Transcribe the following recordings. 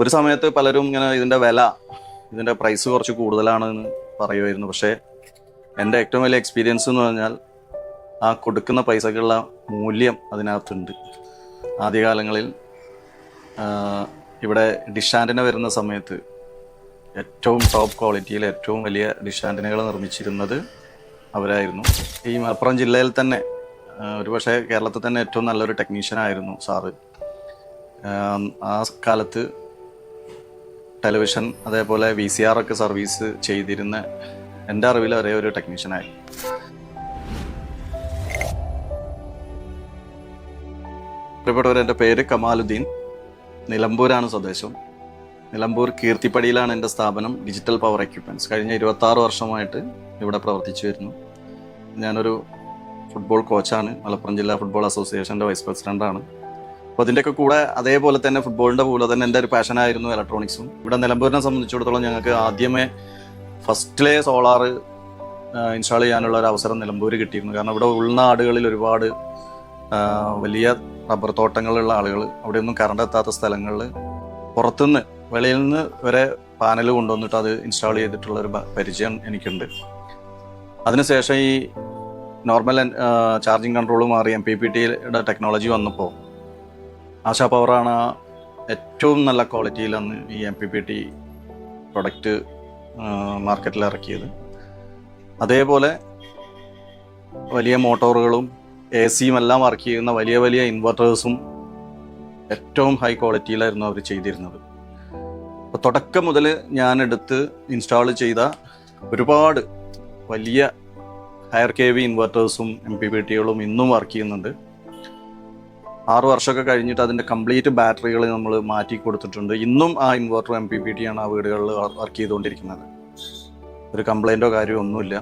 ഒരു സമയത്ത് പലരും ഇങ്ങനെ ഇതിൻ്റെ പ്രൈസ് കുറച്ച് കൂടുതലാണെന്ന് പറയുമായിരുന്നു. പക്ഷേ എൻ്റെ ഏറ്റവും വലിയ എക്സ്പീരിയൻസ് എന്ന് പറഞ്ഞാൽ ആ കൊടുക്കുന്ന പൈസക്കുള്ള മൂല്യം അതിനകത്തുണ്ട്. ആദ്യകാലങ്ങളിൽ ഇവിടെ ഡിഷ് ആൻറ്റിന വരുന്ന സമയത്ത് ഏറ്റവും ടോപ്പ് ക്വാളിറ്റിയിൽ ഏറ്റവും വലിയ ഡിഷ് ആൻറ്റിനകൾ നിർമ്മിച്ചിരുന്നത് അവരായിരുന്നു. ഈ മലപ്പുറം ജില്ലയിൽ തന്നെ ഒരുപക്ഷെ കേരളത്തിൽ തന്നെ ഏറ്റവും നല്ലൊരു ടെക്നീഷ്യനായിരുന്നു സാറ്. ആ കാലത്ത് ടെലിവിഷൻ അതേപോലെ VCR ഒക്കെ സർവീസ് ചെയ്തിരുന്ന എൻ്റെ അറിവിൽ ഒരേ ഒരു ടെക്നീഷ്യനായിരുന്നു. പ്രിയപ്പെട്ടവർ, എൻ്റെ പേര് കമാലുദ്ദീൻ. നിലമ്പൂരാണ് സ്വദേശം. നിലമ്പൂർ കീർത്തിപ്പടിയിലാണ് എൻ്റെ സ്ഥാപനം ഡിജിറ്റൽ പവർ എക്യുപ്മെൻറ്റ്സ്. കഴിഞ്ഞ 26 വർഷമായിട്ട് ഇവിടെ പ്രവർത്തിച്ചു വരുന്നു. ഞാനൊരു ഫുട്ബോൾ കോച്ചാണ്. മലപ്പുറം ജില്ലാ ഫുട്ബോൾ അസോസിയേഷൻ്റെ വൈസ് പ്രസിഡൻ്റാണ്. അപ്പോൾ അതിൻ്റെയൊക്കെ കൂടെ അതേപോലെ തന്നെ ഫുട്ബോളിൻ്റെ പോലെ തന്നെ എൻ്റെ ഒരു പാഷനായിരുന്നു ഇലക്ട്രോണിക്സും. ഇവിടെ നിലമ്പൂരിനെ സംബന്ധിച്ചിടത്തോളം ഞങ്ങൾക്ക് ആദ്യമേ ഫസ്റ്റിലെ സോളാർ ഇൻസ്റ്റാൾ ചെയ്യാനുള്ള ഒരു അവസരം നിലമ്പൂർ കിട്ടിയിരുന്നു. കാരണം ഇവിടെ ഉൾനാടുകളിൽ ഒരുപാട് വലിയ റബ്ബർ തോട്ടങ്ങളുള്ള ആളുകൾ, അവിടെയൊന്നും കറണ്ട് എത്താത്ത സ്ഥലങ്ങളിൽ പുറത്തുനിന്ന് വെളിയിൽ നിന്ന് വരെ പാനൽ കൊണ്ടുവന്നിട്ട് അത് ഇൻസ്റ്റാൾ ചെയ്തിട്ടുള്ളൊരു പരിചയം എനിക്കുണ്ട്. അതിനുശേഷം ഈ നോർമൽ ചാർജിങ് കൺട്രോൾ മാറി MPPTയുടെ ടെക്നോളജി വന്നപ്പോൾ ആശാ പവറാണ് ഏറ്റവും നല്ല ക്വാളിറ്റിയിൽ അന്ന് ഈ MPPT പ്രൊഡക്റ്റ് മാർക്കറ്റിൽ ഇറക്കിയത്. അതേപോലെ വലിയ മോട്ടോറുകളും AC-യും എല്ലാം വർക്ക് ചെയ്യുന്ന വലിയ വലിയ ഇൻവെർട്ടേഴ്സും ഏറ്റവും ഹൈ ക്വാളിറ്റിയിലായിരുന്നു അവർ ചെയ്തിരുന്നത്. അപ്പോൾ തുടക്കം മുതൽ ഞാനെടുത്ത് ഇൻസ്റ്റാൾ ചെയ്ത ഒരുപാട് വലിയ ഹയർ KV ഇൻവെർട്ടേഴ്സും MPPTകളും ഇന്നും വർക്ക് ചെയ്യുന്നുണ്ട്. 6 വർഷമൊക്കെ കഴിഞ്ഞിട്ട് അതിൻ്റെ കംപ്ലീറ്റ് ബാറ്ററികൾ നമ്മൾ മാറ്റി കൊടുത്തിട്ടുണ്ട്. ഇന്നും ആ ഇൻവെർട്ടർ MPPT-ആണ് ആ വീടുകളിൽ വർക്ക് ചെയ്തുകൊണ്ടിരിക്കുന്നത്. ഒരു കംപ്ലൈൻറ്റോ കാര്യമോ ഒന്നുമില്ല.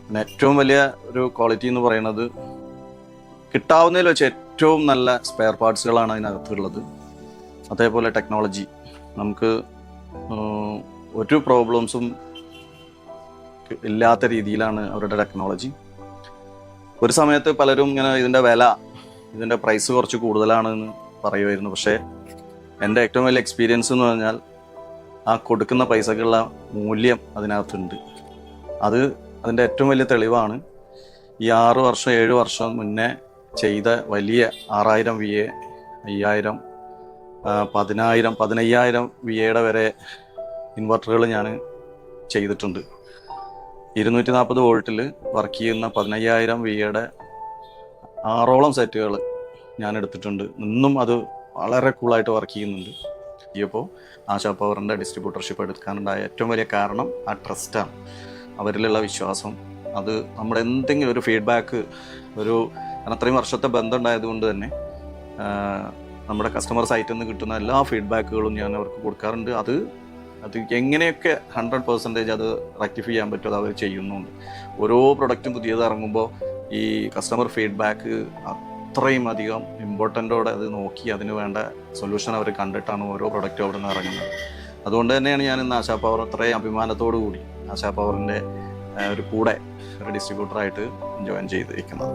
പിന്നെ ഏറ്റവും വലിയ ഒരു ക്വാളിറ്റി എന്ന് പറയുന്നത് കിട്ടാവുന്നതിൽ വെച്ച് ഏറ്റവും നല്ല സ്പെയർ പാർട്സുകളാണ് അതിനകത്തുള്ളത്. അതേപോലെ ടെക്നോളജി, നമുക്ക് ഒരു പ്രോബ്ലംസും ഇല്ലാത്ത രീതിയിലാണ് അവരുടെ ടെക്നോളജി. ഒരു സമയത്ത് പലരും ഇങ്ങനെ ഇതിൻ്റെ പ്രൈസ് കുറച്ച് കൂടുതലാണെന്ന് പറയുമായിരുന്നു. പക്ഷേ എൻ്റെ ഏറ്റവും വലിയ എക്സ്പീരിയൻസ് എന്ന് പറഞ്ഞാൽ ആ കൊടുക്കുന്ന പൈസക്കുള്ള മൂല്യം അതിനകത്തുണ്ട്. അതിൻ്റെ ഏറ്റവും വലിയ തെളിവാണ് ഈ 6 വർഷം 7 വർഷം മുന്നേ ചെയ്ത വലിയ 6000 VA, 5000, 10000, 15000 VA വരെ ഇൻവെർട്ടറുകൾ ഞാൻ ചെയ്തിട്ടുണ്ട്. 240 വോൾട്ടിൽ വർക്ക് ചെയ്യുന്ന 15000 VA 6ഓളം സെറ്റുകൾ ഞാൻ എടുത്തിട്ടുണ്ട്. ഇന്നും അത് വളരെ കൂളായിട്ട് വർക്ക് ചെയ്യുന്നുണ്ട്. ഇപ്പോൾ ആശാ പവറിൻ്റെ ഡിസ്ട്രിബ്യൂട്ടർഷിപ്പ് എടുക്കാനുണ്ടായ ഏറ്റവും വലിയ കാരണം ആ ട്രസ്റ്റാണ്, അവരിലുള്ള വിശ്വാസം. അത് നമ്മുടെ എന്തെങ്കിലും ഒരു ഫീഡ്ബാക്ക്, അത്രയും വർഷത്തെ ബന്ധം ഉണ്ടായതുകൊണ്ട് തന്നെ നമ്മുടെ കസ്റ്റമർ സൈറ്റിൽ നിന്ന് കിട്ടുന്ന എല്ലാ ഫീഡ്ബാക്കുകളും ഞാൻ അവർക്ക് കൊടുക്കാറുണ്ട്. അത് എങ്ങനെയൊക്കെ 100% അത് റെക്ടിഫൈ ചെയ്യാൻ പറ്റുമോ അത് അവർ ചെയ്യുന്നുണ്ട്. ഓരോ പ്രൊഡക്റ്റും പുതിയത് ഇറങ്ങുമ്പോൾ ഈ കസ്റ്റമർ ഫീഡ്ബാക്ക് അത്രയും അധികം ഇമ്പോർട്ടൻ്റോടെ അത് നോക്കി അതിന് വേണ്ട സൊല്യൂഷൻ അവർ കണ്ടിട്ടാണ് ഓരോ പ്രൊഡക്റ്റും അവിടെ നിന്ന് ഇറങ്ങുന്നത്. അതുകൊണ്ട് തന്നെയാണ് ഞാൻ ഇന്ന് ആശാ പവർ അത്രയും അഭിമാനത്തോടു കൂടി ആശാ പവറിൻ്റെ ഒരു ഡിസ്ട്രിബ്യൂട്ടറായിട്ട് ജോയിൻ ചെയ്തിരിക്കുന്നത്.